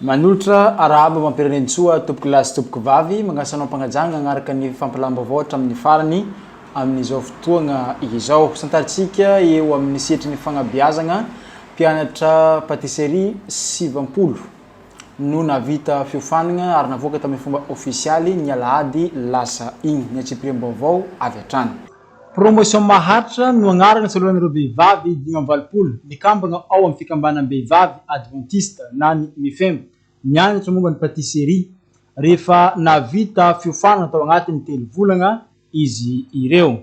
Manolotra arabo mampirenentsoa tompoko lasy tompoko vavy magnasanao mpagnajana agnaraka ny fampilambavoatra amin'ny farany amin'izao fotoagna izao. Santaritsika eo amin'ny setrin'ny fagnabeazagna mpianatra patisserie 70 no navita fiofanagna ary navoaka tamin'ny fomba ofisialy ny alahady lasa igny ny atsipirim-baovao avy hatrany. Promotion maharitra no agnarana salohan'ireo behivavy 520 mikambagna ao amin'ny fikambanam-behivavy adventiste na ny MIFEM mianatra momba ny patisserie rehefa navita fiofanagna tao agnatin'ny 3 volagna izy ireo.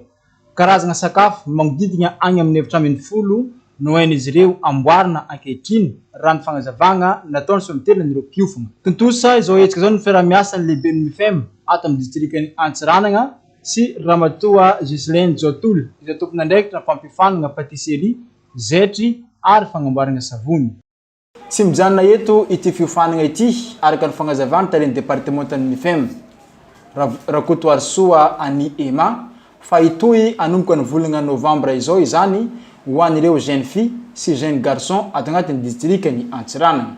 Karazagna sakafo magnodidina agny amin'ny 410 no hain'izy ireo amboarina ankehitriny raha ny fagnazavagna nataony sombiterina an'ireo mpiofagna. Tontosa izao hetsika izao ny fiaraha-miasa ny lehibe ny MIFEM ato amin'ny distrikany Antsiranana sy Ramatoa Gislaine Jotol izay tompon'andraikitra ny fampiofanagna patisserie, zetry ary fagnamboarana savony. Tsy mijanona eto ity fiofanagna ity araka ny fagnazavana tarehin'ny départementan'ny MIFEM Rakoto Arsoa ani Ema fa itoy anomboka ny volagna novambra izao izany ho an'ireo jeune fille sy jeune garçon ato agnatin'ny distrikany Antsiranana.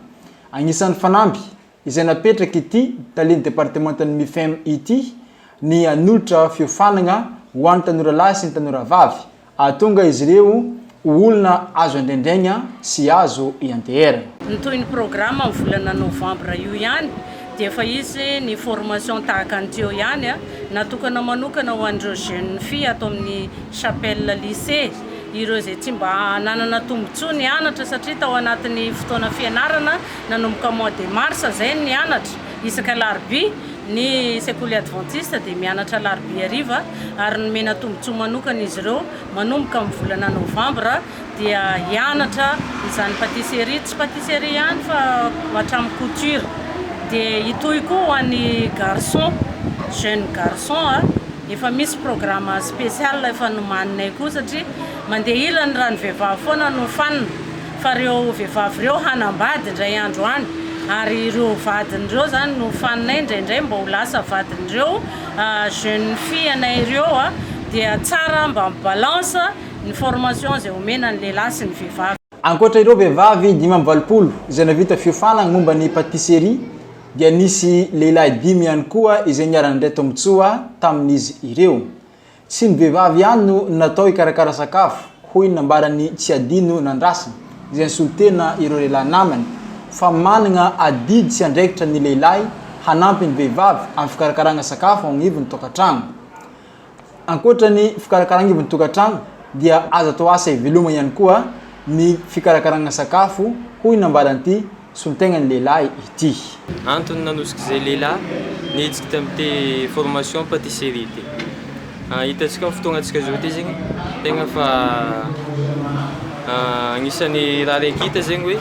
Agnisan'ny fanamby izay napetraka ity talen'ny départementan'ny MIFEM ity ny anolotra fiofanagna ho an'ny tanora lahy sy ny tanora vavy ahatonga izy ireo olona azo andrendregna sy azo iantehera. Nitoy ny programme amin'ny volana novambra io ihany dia efa izy ny formation tahaka an'teo ihany natokana manokana ho an'ireo jeune fille ato amin'ny chapelle lycée ireo zay tsy mba nanana tombontsoa ny anatra satria tao anatin'ny fotoana fianarana nanomboka mois de mars zay ny anatra isaka larbi ny sekoly adventiste dia mianatra larbi hariva ary nomena tombontsoa manokana izy ireo manomboka amin'ny volana novambra dia hianatra izany patisserie tsy patisserie ihany fa hatramin'ny couture dia itoy koa ho an'ny garçon jeune garçon efa misy programme spécial efa nomaninay koa satria mandeha ilany raha ny vehivavy foana no fanina fa ireo vehivavy ireo hanambady indray andro any ary ireo vadin'ireo zany no faninay indraindray mba ho lasa vadin'ireo jeune fille anay ireo dia tsara mba mibalance ny formation zay omena ny lehilahy sy ny vehivavy. Ankoatra ireo vehivavy 520 izay navita fiofanagna momba ny patisserie dia nisy lehilahy 5 ihany koa izay niarana tombotsoa tamin'izy ireo. Tsy ny vehivavy ihany no natao ikarakara sakafo hoy nambarany tsy adino nandrasana izay nisolitena ireo lehilahy namany fa managna adidy sy andraikitra ny lehilahy hanampy ny vehivavy amin'ny fikarakarana sakafo agnivon'ny tokantrano. Ankoatra ny fikarakarana agnivon'ny tokantrano dia azo atao asa iveloma ihany koa ny fikarakarana sakafo hoy nambaran'ity solitena ny lehilahy ity. Antony nanosika izay lehilahy nihitsika tamin'ity formation patisserie ty. Hitantsika amin'ny fotoagnantsika zao ty zegny tegna fa agnisan'ny raha raiky hita zegny hoe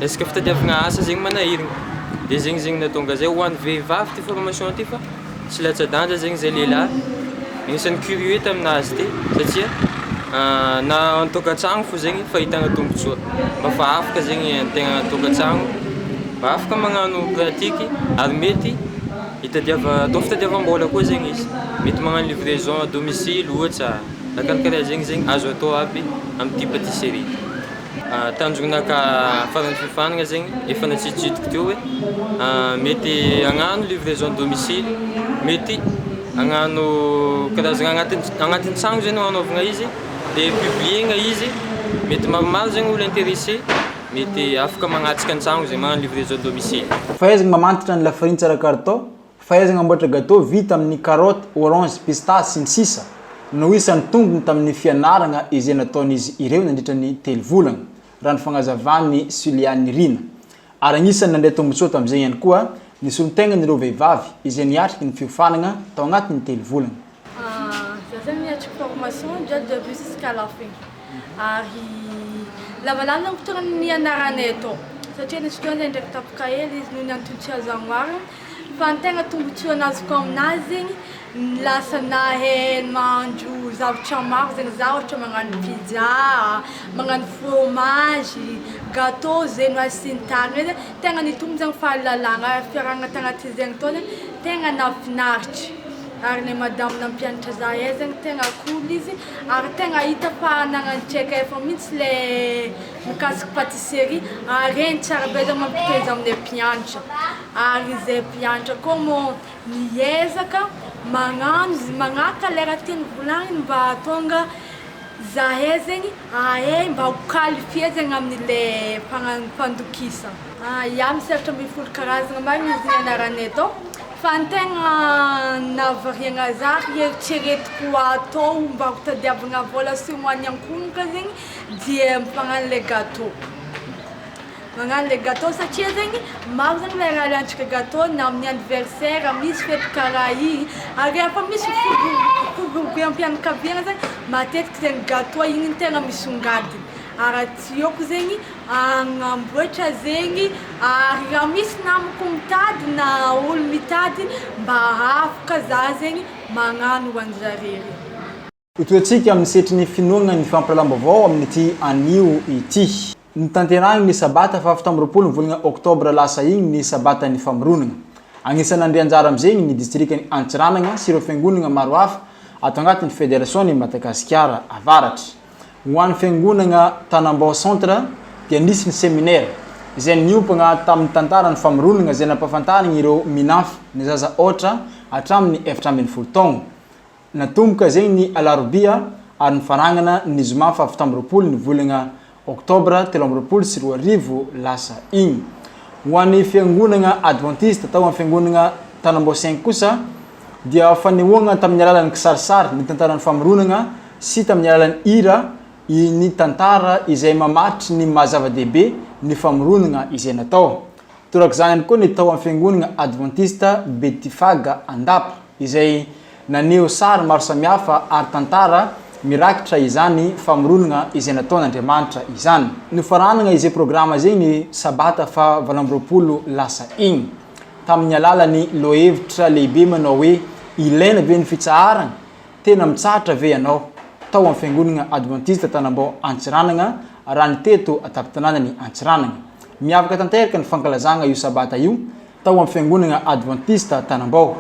resaka fitadiavagna asa zegny manahirigna dia zegny natonga zay ho an'ny vehivavy ty formation ty fa tsy latsa-danja zegny zay lehilahy agnisan'ny curieux taminazy ty satria na an-tokantragno fo zegny fahitana tombotsoa mba fa afaka zegny an-tegna an-tokantragno mba afaka magnano pratique ary mety atao fitadiavam-bola koa zegny izy mety magnano livraison à domicile ohatra karaha zegny azo atao aby amin'ity patisserie. Tanjogna ka farany fiofanagna zegny efa natsititiko teo hoe mety agnano livraison à domicile, mety agnano karazagna agnatin'ny tragno zegny anaovagna izy dia publiegna izy mety maromaro zegny olo intéressé mety afaka magnatsika an-tragno zay magnano livraison à domicile. Fahaizagna mamantatra ny lafariny tsara carton, fahaizagna mamboatra gâteau vita amin'ny carotte, orange, pistache sy ny sisa no isan'ny tombony tamin'ny fianaragna izay nataon'izy ireo nandritra ny 3 volagna raha ny fagnazavany Suliany Rina. Ary agnisan'ny nandeha tombotsoa tamin'izay ihany koa ny solitena n'ireo vehivavy izay niatriky ny fiofanagna tao agnatin'ny 3 volagna. Za niatriky formation déjà du début jusqu'à la fin. Ary lavalava ny fotoana nianaranay atao satria nisy fotoana ndraiky tapaka hely izy noho ny antony azo agnoarana fa ny tegna tombotsoa nazoko aminazy zegny lasa nahay mahandro zavatra maro zegny za ohatra magnano pizza, magnano fromage, gâteau zay no asintariny hoe tegna nitombo zegny fahalalagna fiarahana tagnaty zegny tao zegny tegna nafinaritra ary ny madamo nampianatra za zegny tegna cool izy ary tegna hita fa nagnantseka efa mihitsy le mikasiky patisserie ary reny tsara be zany mampiteza amin'ny mpianatra ary zay mpianatra koa mo niezaka magnano magnaka lera tiany volagniny mba tonga zahe zegny ahe mba ho qualifie zegny amin'ile mpandokisa ia misefatra ambin'ny folo karazagna marina izy ny anarany atao fa ny tegna navariagna za eritreretiko atao mba ho tadiavagna vola sy moany ankonaka zegny dia magnano le gâteau magnano le gâteau satria zegny maro zegny le raha lantsika gâteau na amin'ny anniversaire misy fety karaha igny ary efa misy fogobe am-pianakaviagna zegny matetiky zegny gâteau igny tegna misongadiny ary tiako zegny agnamboatra zegny ary raha misy namako mitady na olo mitady mba afaka za zegny magnano ho anjareo Toantsika amin'ny setry ny finoagna ny fampiralam-baovao amin'ity anio ity. Ny tanterahiny ny sabata fa 17 volana oktobra lasa igny ny sabata ny famoronana. Agnisan'ny andre anjara amin'izegny ny distrikany Antsiranana sy ireo fiangonana maro hafa ato agnatin'ny Fédération Madagasikara avaratra. Ho an'ny fiangonana Tanambao Centre dia nisy ny séminaire izay niompagna tamin'ny tantaran'ny famoronana izay nampafantariny ireo minafy ny zaza ohatra hatramin'ny 7 taogno. Natomboka zegny ny alarobia ary ny farangana ny zoma fa 17 ny volana oktobra 2024 lasa igny. Ho an'ny fiangonana Adventiste tao amin'ny fiangonana Tanambao 5 kosa dia fanehoagna tamin'ny alalan'ny kisarisary ny tantaran'ny famoronana sy tamin'ny alalan'ny hira ny tantara izay mamatry ny mahazava-dehibe ny famoronana izay natao. Torak'izany koa ny tao amin'ny fiangonana Adventiste Betifaga Andapa izay naneho sary maro samihafa ary tantara mirakitra izany famoronana izay nataon'Andriamanitra izany. Nofaranana izay programa zegny ny sabata fa 20 lasa igny tamin'ny alalan'ny lohevitra lehibe manao hoe ilaina ve ny fitsaharana tena mitsahatra ve ianao tao amin'ny fiangonana Adventiste Tanambao Antsiranana raha ny teto atapitranany Antsiranana. Miavaka tanteraka ny fankalazana io sabata io tao amin'ny fiangonana Adventiste Tanambao.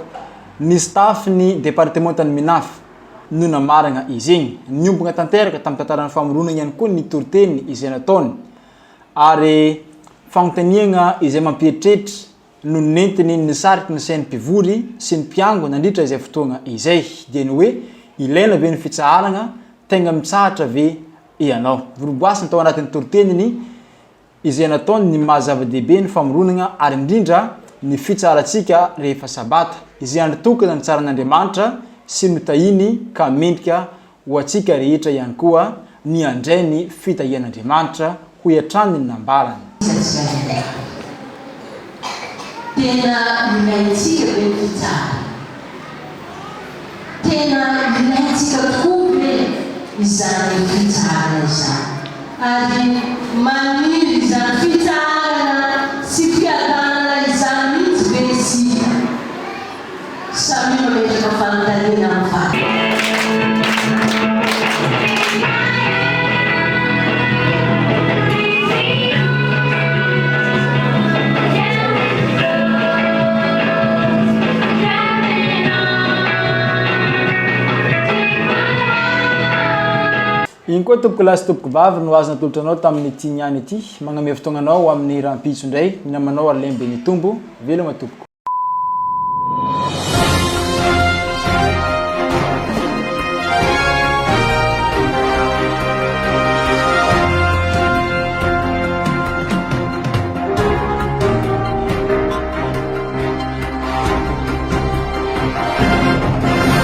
Ny staff ny départementan'ny minafy no namaragna izy igny. Niompagna tanteraka tamin'ny tantaran'ny famoronana ihany koa ny toriteny izay nataony ary fagnontaniagna izay mampieritreritra no nentiny ny sariky ny sain'ny mpivory sy ny mpiango nandritra izay fotoagna izay dia ny hoe ilaina ve ny fitsaharana tegna mitsahatra ve ianao. Voroboasiny tao anatin'ny toriteniny izay nataony ny mahazava-dehibe ny famoronana ary indrindra ny fitsaharatsika rehefa sabata izay andritokana ny tsaran'Andriamanitra sy notahiny ka mendrika ho atsika rehetra ihany koa ny andray ny fitahian'Andriamanitra ho iatrany ny nambarany. Tena ilaitsika be ny fitsahara. Tena ilaitsika tokoa be izany fitsahara izany. Ary maniry izany fitsahara sy fiadanana izany mihitsy be isika. Samy mametraka fanontaniana amin'ny faty. Igny koa tompoko lasy tompoko vavy no azo natolotra anao tamin'ity niany ity magname fotoagnanao amin'ny rahampitso indray namanao ary lembe ny tombo veloma tompoko.